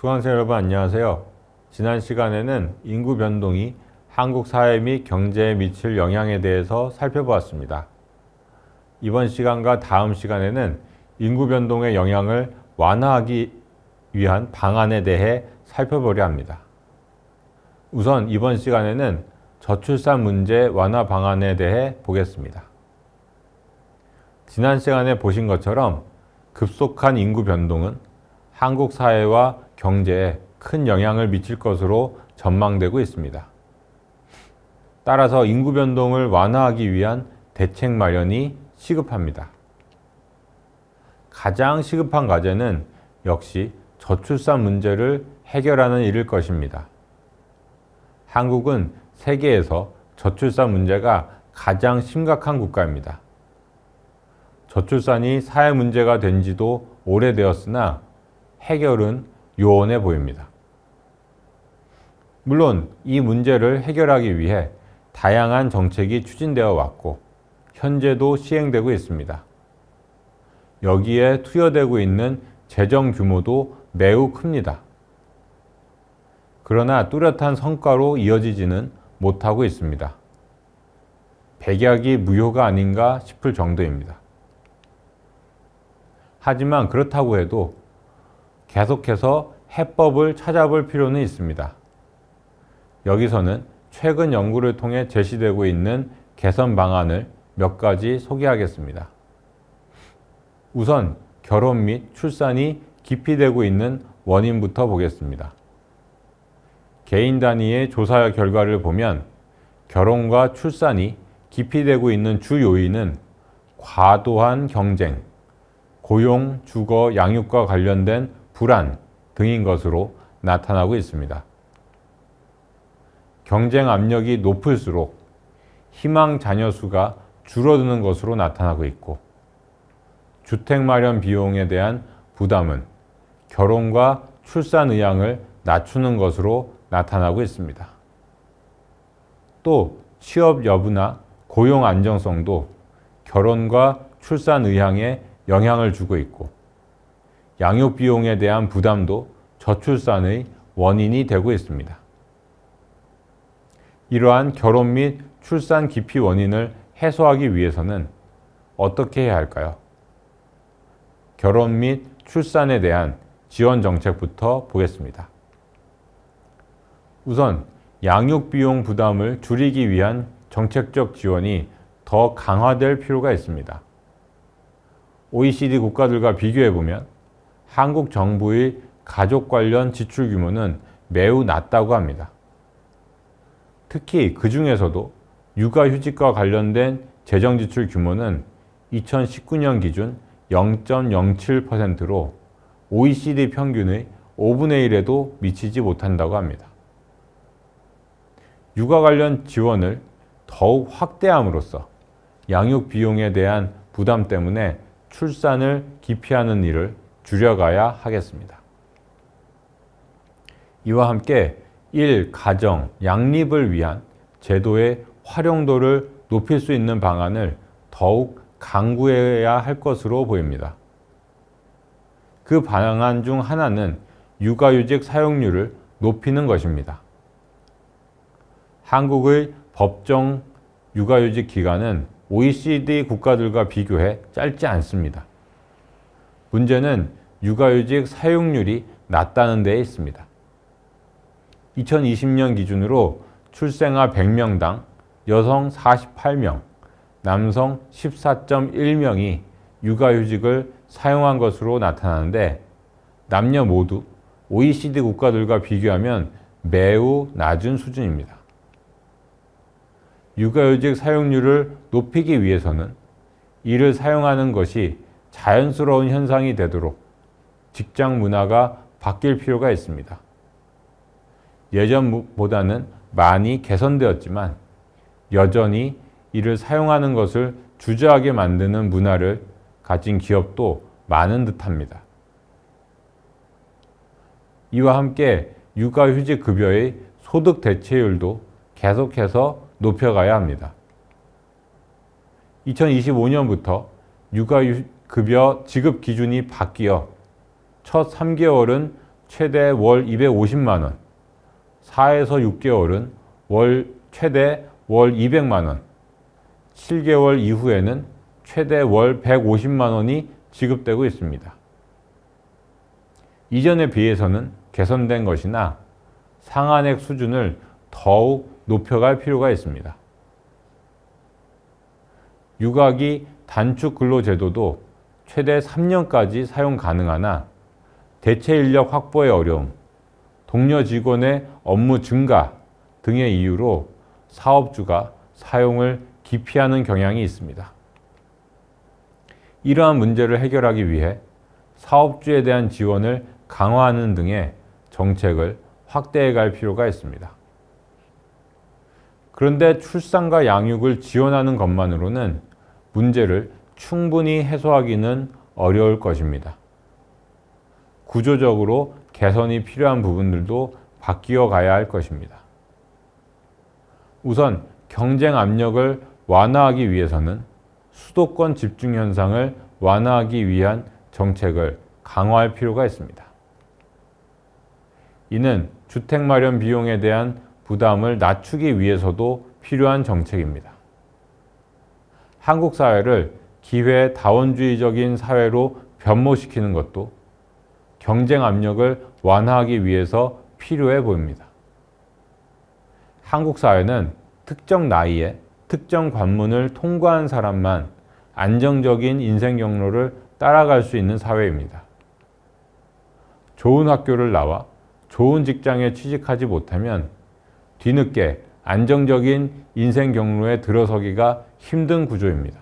수강생 여러분 안녕하세요. 지난 시간에는 인구 변동이 한국 사회 및 경제에 미칠 영향에 대해서 살펴보았습니다. 이번 시간과 다음 시간에는 인구 변동의 영향을 완화하기 위한 방안에 대해 살펴보려 합니다. 우선 이번 시간에는 저출산 문제 완화 방안에 대해 보겠습니다. 지난 시간에 보신 것처럼 급속한 인구 변동은 한국 사회와 경제에 큰 영향을 미칠 것으로 전망되고 있습니다. 따라서 인구 변동을 완화하기 위한 대책 마련이 시급합니다. 가장 시급한 과제는 역시 저출산 문제를 해결하는 일일 것입니다. 한국은 세계에서 저출산 문제가 가장 심각한 국가입니다. 저출산이 사회 문제가 된 지도 오래되었으나 해결은 요원해 보입니다. 물론 이 문제를 해결하기 위해 다양한 정책이 추진되어 왔고 현재도 시행되고 있습니다. 여기에 투여되고 있는 재정 규모도 매우 큽니다. 그러나 뚜렷한 성과로 이어지지는 못하고 있습니다. 백약이 무효가 아닌가 싶을 정도입니다. 하지만 그렇다고 해도 계속해서 해법을 찾아볼 필요는 있습니다. 여기서는 최근 연구를 통해 제시되고 있는 개선 방안을 몇 가지 소개하겠습니다. 우선 결혼 및 출산이 기피되고 있는 원인부터 보겠습니다. 개인 단위의 조사 결과를 보면 결혼과 출산이 기피되고 있는 주 요인은 과도한 경쟁, 고용, 주거, 양육과 관련된 불안 등인 것으로 나타나고 있습니다. 경쟁 압력이 높을수록 희망 자녀 수가 줄어드는 것으로 나타나고 있고 주택 마련 비용에 대한 부담은 결혼과 출산 의향을 낮추는 것으로 나타나고 있습니다. 또 취업 여부나 고용 안정성도 결혼과 출산 의향에 영향을 주고 있고 양육 비용에 대한 부담도 저출산의 원인이 되고 있습니다. 이러한 결혼 및 출산 기피 원인을 해소하기 위해서는 어떻게 해야 할까요? 결혼 및 출산에 대한 지원 정책부터 보겠습니다. 우선 양육 비용 부담을 줄이기 위한 정책적 지원이 더 강화될 필요가 있습니다. OECD 국가들과 비교해보면 한국 정부의 가족 관련 지출 규모는 매우 낮다고 합니다. 특히 그 중에서도 육아휴직과 관련된 재정 지출 규모는 2019년 기준 0.07%로 OECD 평균의 5분의 1에도 미치지 못한다고 합니다. 육아 관련 지원을 더욱 확대함으로써 양육 비용에 대한 부담 때문에 출산을 기피하는 일을 줄여가야 하겠습니다. 이와 함께 가정, 양립을 위한 제도의 활용도를 높일 수 있는 방안을 더욱 강구해야 할 것으로 보입니다. 그 방안 중 하나는 육아휴직 사용률을 높이는 것입니다. 한국의 법정 육아휴직 기간은 OECD 국가들과 비교해 짧지 않습니다. 문제는 육아휴직 사용률이 낮다는 데에 있습니다. 2020년 기준으로 출생아 100명당 여성 48명, 남성 14.1명이 육아휴직을 사용한 것으로 나타나는데 남녀 모두 OECD 국가들과 비교하면 매우 낮은 수준입니다. 육아휴직 사용률을 높이기 위해서는 이를 사용하는 것이 자연스러운 현상이 되도록 직장 문화가 바뀔 필요가 있습니다. 예전보다는 많이 개선되었지만 여전히 이를 사용하는 것을 주저하게 만드는 문화를 가진 기업도 많은 듯합니다. 이와 함께 육아휴직 급여의 소득 대체율도 계속해서 높여가야 합니다. 2025년부터 육아급여 지급 기준이 바뀌어 첫 3개월은 최대 월 250만 원, 4에서 6개월은 최대 월 200만 원, 7개월 이후에는 최대 월 150만 원이 지급되고 있습니다. 이전에 비해서는 개선된 것이나 상한액 수준을 더욱 높여갈 필요가 있습니다. 육아기 단축 근로제도도 최대 3년까지 사용 가능하나 대체 인력 확보의 어려움, 동료 직원의 업무 증가 등의 이유로 사업주가 사용을 기피하는 경향이 있습니다. 이러한 문제를 해결하기 위해 사업주에 대한 지원을 강화하는 등의 정책을 확대해 갈 필요가 있습니다. 그런데 출산과 양육을 지원하는 것만으로는 문제를 충분히 해소하기는 어려울 것입니다. 구조적으로 개선이 필요한 부분들도 바뀌어 가야 할 것입니다. 우선 경쟁 압력을 완화하기 위해서는 수도권 집중 현상을 완화하기 위한 정책을 강화할 필요가 있습니다. 이는 주택 마련 비용에 대한 부담을 낮추기 위해서도 필요한 정책입니다. 한국 사회를 기회 다원주의적인 사회로 변모시키는 것도 경쟁 압력을 완화하기 위해서 필요해 보입니다. 한국 사회는 특정 나이에 특정 관문을 통과한 사람만 안정적인 인생 경로를 따라갈 수 있는 사회입니다. 좋은 학교를 나와 좋은 직장에 취직하지 못하면 뒤늦게 안정적인 인생 경로에 들어서기가 힘든 구조입니다.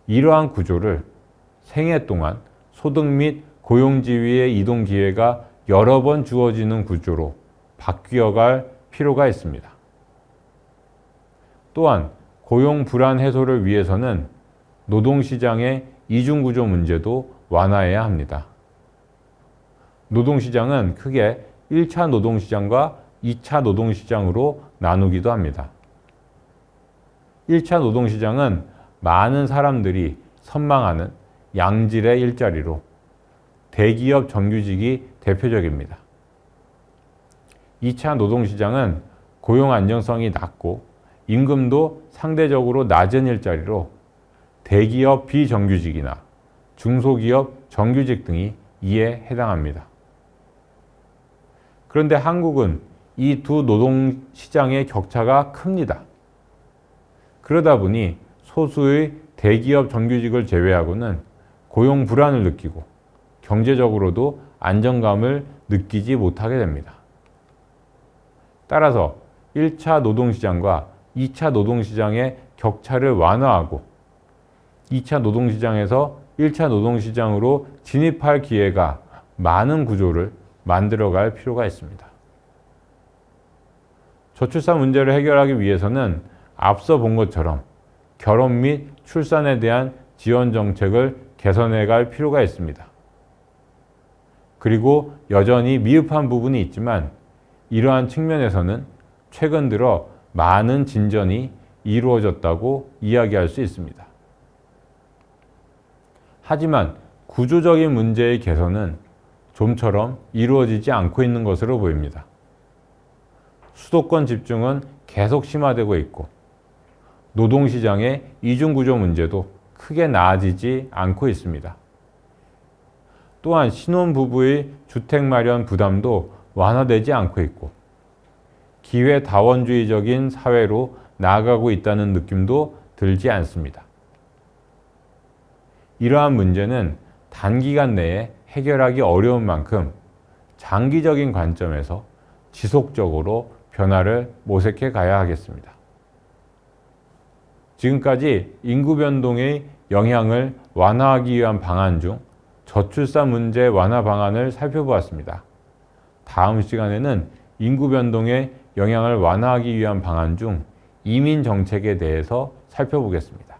이러한 구조를 생애 동안 소득 및 고용 지위의 이동 기회가 여러 번 주어지는 구조로 바뀌어갈 필요가 있습니다. 또한 고용 불안 해소를 위해서는 노동시장의 이중구조 문제도 완화해야 합니다. 노동시장은 크게 1차 노동시장과 2차 노동시장으로 나누기도 합니다. 1차 노동시장은 많은 사람들이 선망하는 양질의 일자리로 대기업 정규직이 대표적입니다. 2차 노동시장은 고용 안정성이 낮고 임금도 상대적으로 낮은 일자리로 대기업 비정규직이나 중소기업 정규직 등이 이에 해당합니다. 그런데 한국은 이 두 노동시장의 격차가 큽니다. 그러다 보니 소수의 대기업 정규직을 제외하고는 고용 불안을 느끼고 경제적으로도 안정감을 느끼지 못하게 됩니다. 따라서 1차 노동시장과 2차 노동시장의 격차를 완화하고 2차 노동시장에서 1차 노동시장으로 진입할 기회가 많은 구조를 만들어갈 필요가 있습니다. 저출산 문제를 해결하기 위해서는 앞서 본 것처럼 결혼 및 출산에 대한 지원 정책을 개선해 갈 필요가 있습니다. 그리고 여전히 미흡한 부분이 있지만 이러한 측면에서는 최근 들어 많은 진전이 이루어졌다고 이야기할 수 있습니다. 하지만 구조적인 문제의 개선은 좀처럼 이루어지지 않고 있는 것으로 보입니다. 수도권 집중은 계속 심화되고 있고 노동시장의 이중구조 문제도 크게 나아지지 않고 있습니다. 또한 신혼부부의 주택 마련 부담도 완화되지 않고 있고 기회 다원주의적인 사회로 나아가고 있다는 느낌도 들지 않습니다. 이러한 문제는 단기간 내에 해결하기 어려운 만큼 장기적인 관점에서 지속적으로 변화를 모색해 가야 하겠습니다. 지금까지 인구 변동의 영향을 완화하기 위한 방안 중 저출산 문제 완화 방안을 살펴보았습니다. 다음 시간에는 인구 변동의 영향을 완화하기 위한 방안 중 이민 정책에 대해서 살펴보겠습니다.